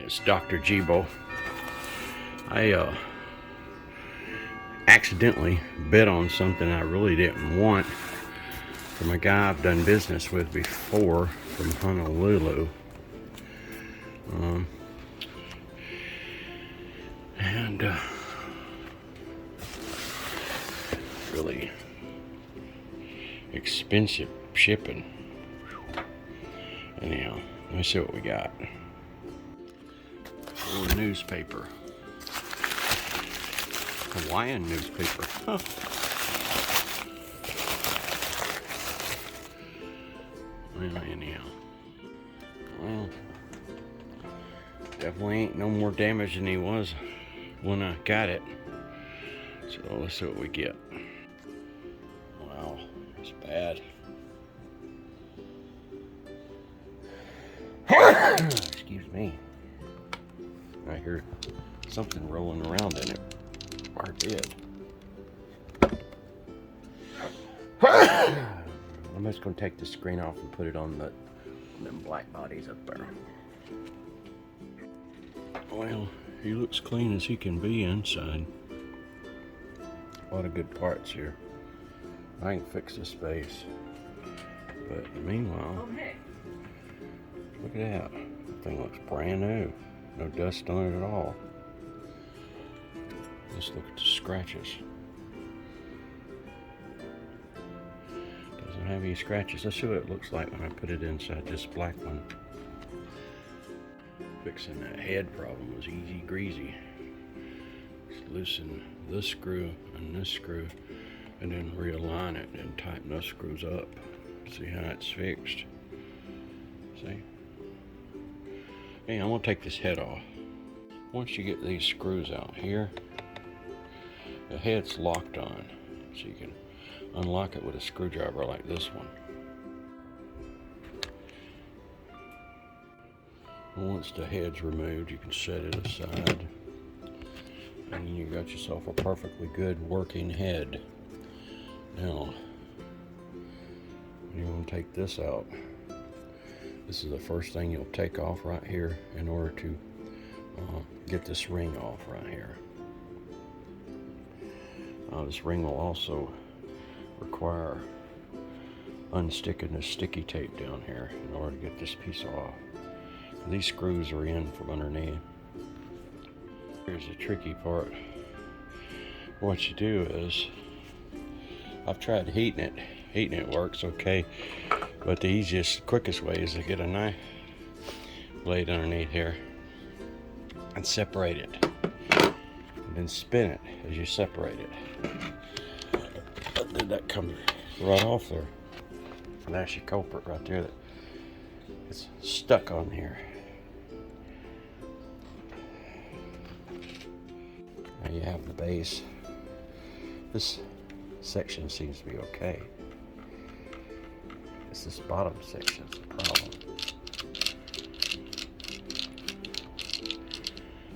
It's Dr. Jibo. I accidentally bet on something I really didn't want from a guy I've done business with before from Honolulu. And really expensive shipping. Anyhow, let me see what we got. A little newspaper. Hawaiian newspaper. Huh. Well, anyhow. Well, definitely ain't no more damage than he was when I got it. So let's see what we get. Wow, it's bad. Excuse me. I hear something rolling around in it. Or did. I'm just going to take the screen off and put it on them black bodies up there. Well, he looks clean as he can be inside. A lot of good parts here. I can fix this space. But meanwhile, look at that. That thing looks brand new. No dust on it at all. Let's look at the scratches. Doesn't have any scratches. Let's see what it looks like when I put it inside this black one. Fixing that head problem was easy greasy. Just loosen this screw and this screw and then realign it and tighten those screws up. See how it's fixed. See? Hey, I'm gonna take this head off. Once you get these screws out here, the head's locked on, so you can unlock it with a screwdriver like this one. Once the head's removed, you can set it aside, and you got yourself a perfectly good working head. Now, you want to take this out. This is the first thing you'll take off right here in order to get this ring off right here. This ring will also require unsticking the sticky tape down here in order to get this piece off. These screws are in from underneath. Here's the tricky part. What you do is, I've tried heating it. Heating it works okay, but the easiest, quickest way is to get a knife blade underneath here and separate it. And then spin it as you separate it. But then that comes right off there. And that's your culprit right there that it's stuck on here. Now you have the base. This section seems to be okay. It's this bottom section's the problem.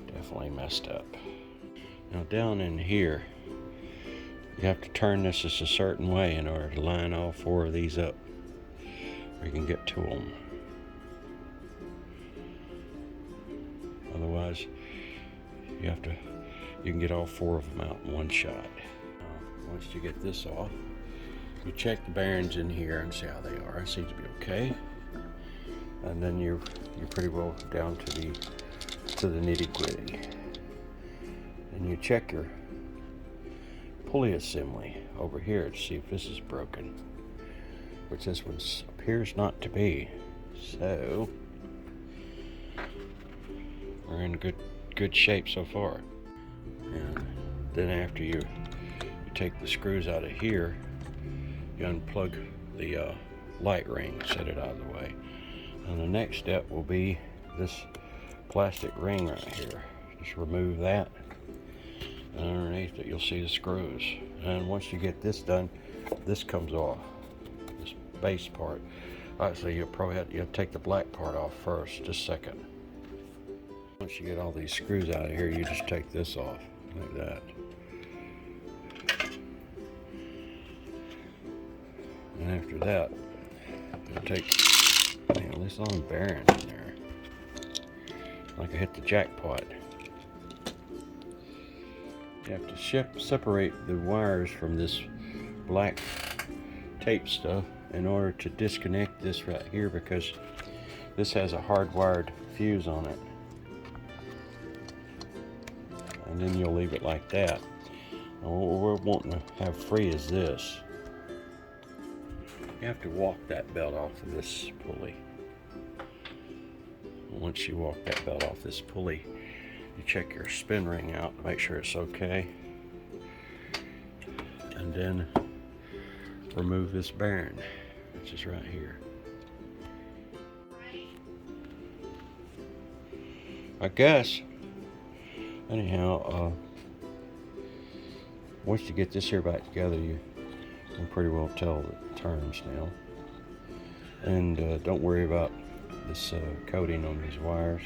Definitely messed up. Now down in here, you have to turn this just a certain way in order to line all four of these up, where you can get to them. Otherwise, you can get all four of them out in one shot. Once you get this off, you check the bearings in here and see how they are. It seems to be okay. And then you're pretty well down to the nitty-gritty. And you check your pulley assembly over here to see if this is broken, which this one appears not to be. So we're in good shape so far. And then after you take the screws out of here, you unplug the light ring, set it out of the way. And the next step will be this plastic ring right here. Just remove that. And underneath it you'll see the screws. And once you get this done, this comes off, this base part. Actually, you'll probably have to take the black part off first, just a second. Once you get all these screws out of here, you just take this off, like that. And after that, you'll take, there's a lot of bearings in there. like I hit the jackpot. You have to separate the wires from this black tape stuff in order to disconnect this right here, because this has a hardwired fuse on it. And then you'll leave it like that. Now what we're wanting to have free is this. You have to walk that belt off of this pulley. Once you walk that belt off this pulley, you check your spin ring out to make sure it's okay. And then remove this bearing, which is right here. I guess. Anyhow, once you get this here back together, you can pretty well tell the terms now. And don't worry about this coating on these wires.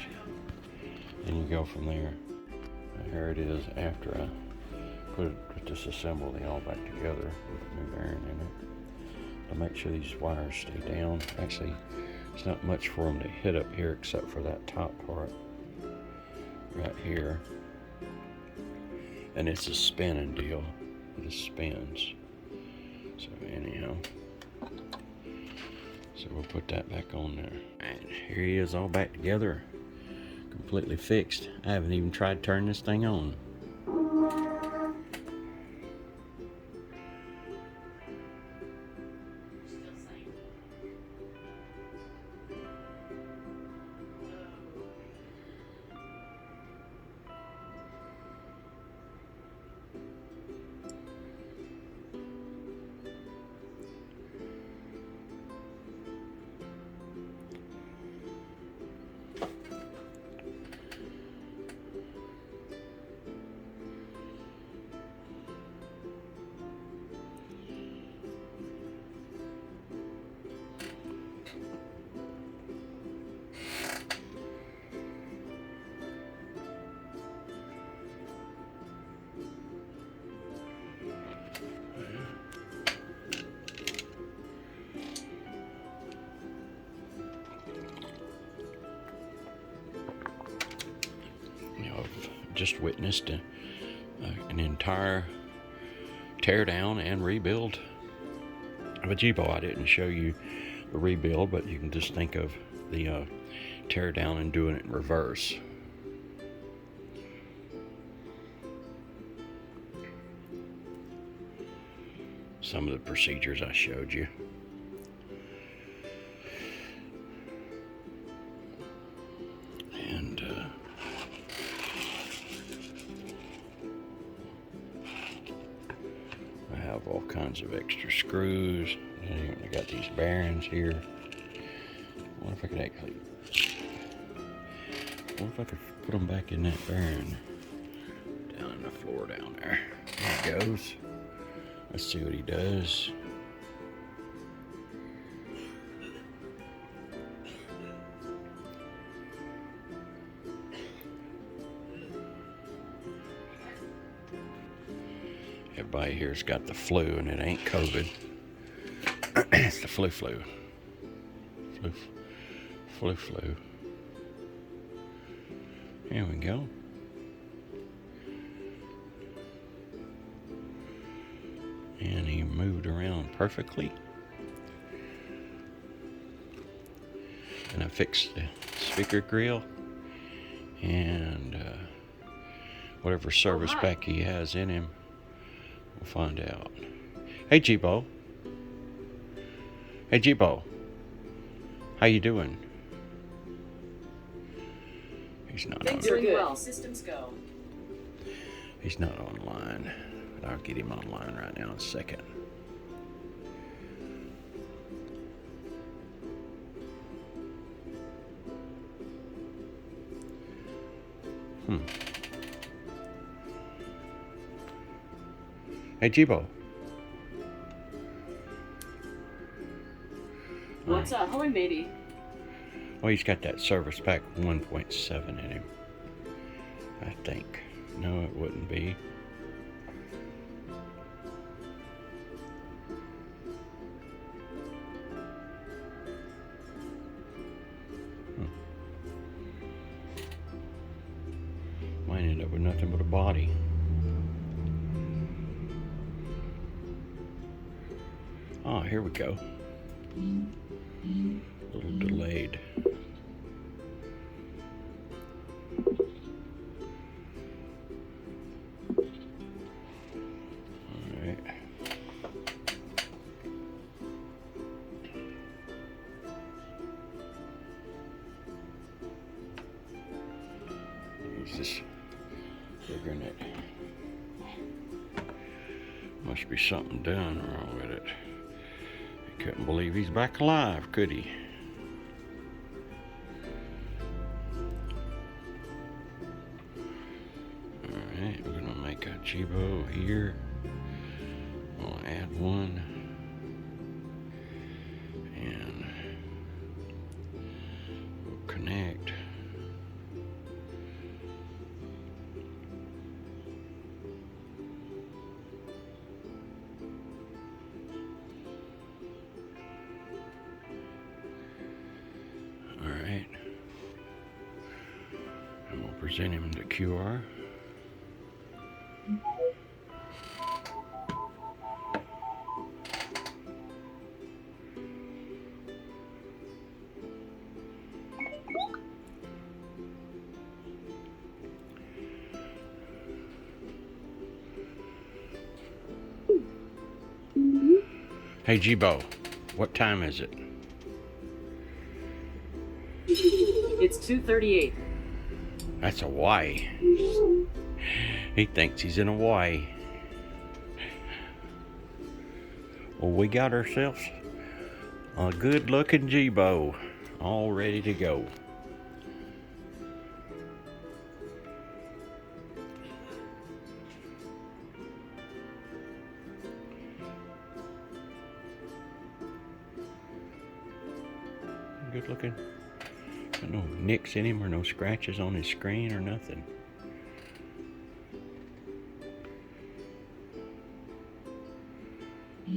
And you go from there. And here it is after I disassemble it all back together with a new bearing in it. To make sure these wires stay down. Actually, it's not much for them to hit up here except for that top part right here. And it's a spinning deal. It just spins. So anyhow, so we'll put that back on there. And here he is all back together, completely fixed. I haven't even tried turning this thing on. Just witnessed an entire tear down and rebuild of a Jibo. I didn't show you the rebuild, but you can just think of the tear down and doing it in reverse. Some of the procedures I showed you. And I have all kinds of extra screws. And I got these bearings here. I wonder if I could actually, put them back in that bearing down in the floor down there. There it goes. Let's see what he does. Everybody here's got the flu, and it ain't COVID. It's the flu. Flu. Here we go. And he moved around perfectly. And I fixed the speaker grill and whatever service pack he has in him. We'll find out. Hey, Jibo. Hey, Jibo. How you doing? He's not on. Doing well. Systems go. He's not online. But I'll get him online right now in a second. Hey, Jibo. What's up? How matey? Well, he's got that service pack 1.7 in him. I think. No, it wouldn't be. End up with nothing but a body. Ah, here we go. A little delayed. Alright. He's just figuring it. Must be something done wrong with it. He couldn't believe he's back alive, could he? Alright, we're gonna make a Jibo here. We'll add one. And we'll connect. Alright. And we'll present him the QR. Hey Jibo, what time is it? It's 2:38. That's Hawaii. He thinks he's in Hawaii. Well, we got ourselves a good looking Jibo all ready to go. Good looking. Got no nicks in him or no scratches on his screen or nothing. I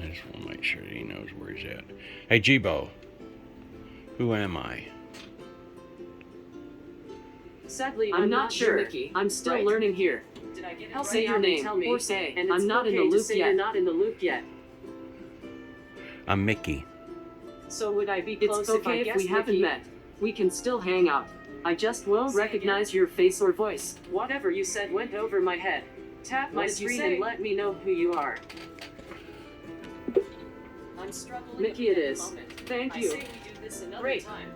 just want to make sure that he knows where he's at. Hey Jibo, who am I? Sadly, I'm not sure. Mickey. I'm still learning here. Did I get it right? Say your name. Tell me. Or say, and I'm not in the loop yet. You're not in the loop yet. I'm Mickey. So would I be close if I guessed we haven't met? We can still hang out. I just won't recognize your face or voice. Whatever you said went over my head. Tap my screen and let me know who you are. I'm struggling. Mickey, it is. Thank you. I say we do this another time.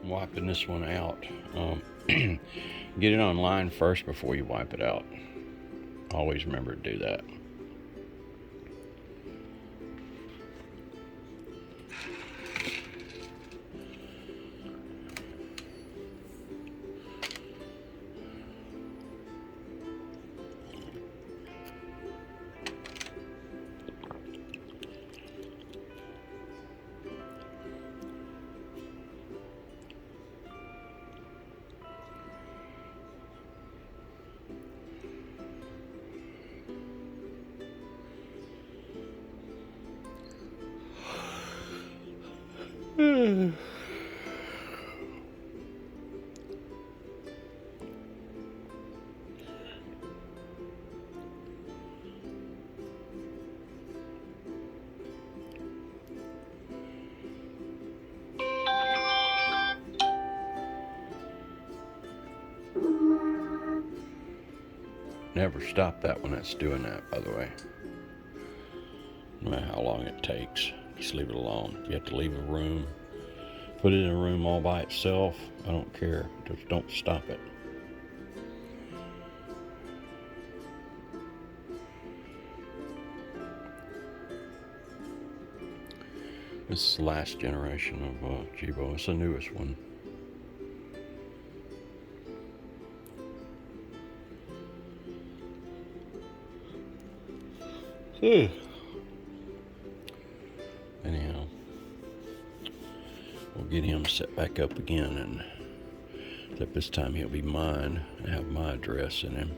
Wiping this one out. Get it online first before you wipe it out. Always remember to do that. Never stop that when it's doing that, by the way. No matter how long it takes, just leave it alone. If you have to leave a room, put it in a room all by itself, I don't care. Just don't stop it. This is the last generation of Jibo. It's the newest one. Anyhow, we'll get him set back up again, and except this time he'll be mine. I have my address in him.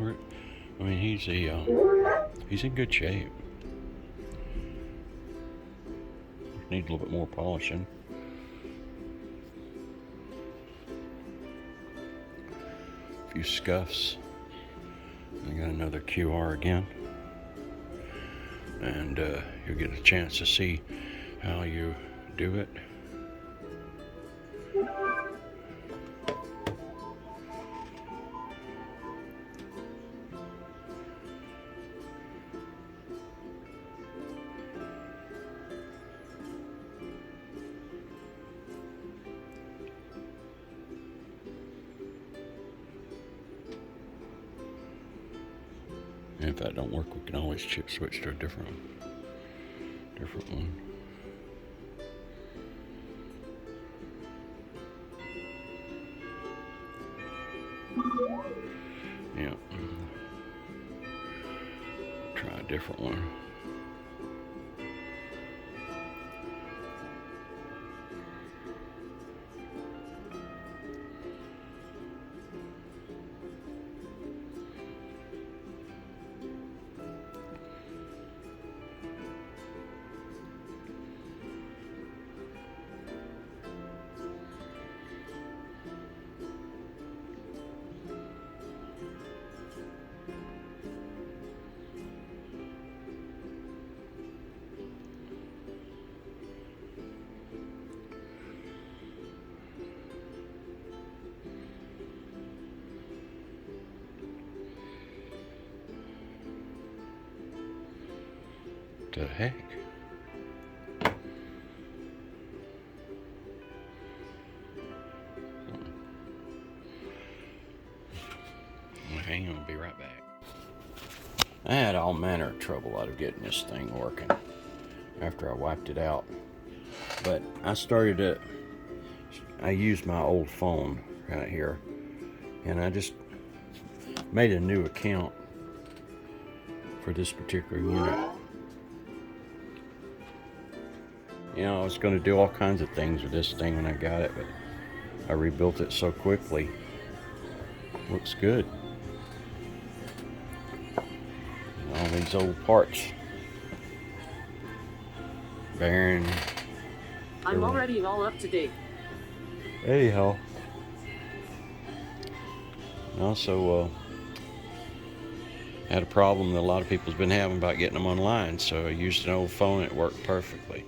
I mean, he's in good shape. Need a little bit more polishing. A few scuffs. I got another QR again, and you'll get a chance to see how you do it. And if that don't work, we can always chip switch to a different one. Yeah. Try a different one. The heck? Hang on, be right back. I had all manner of trouble out of getting this thing working after I wiped it out. But I used my old phone right here, and I just made a new account for this particular unit. You know, I was going to do all kinds of things with this thing when I got it, but I rebuilt it so quickly. Looks good. And all these old parts. Bearing. I'm already all up to date. Anyhow. Also, had a problem that a lot of people's been having about getting them online, so I used an old phone. It worked perfectly.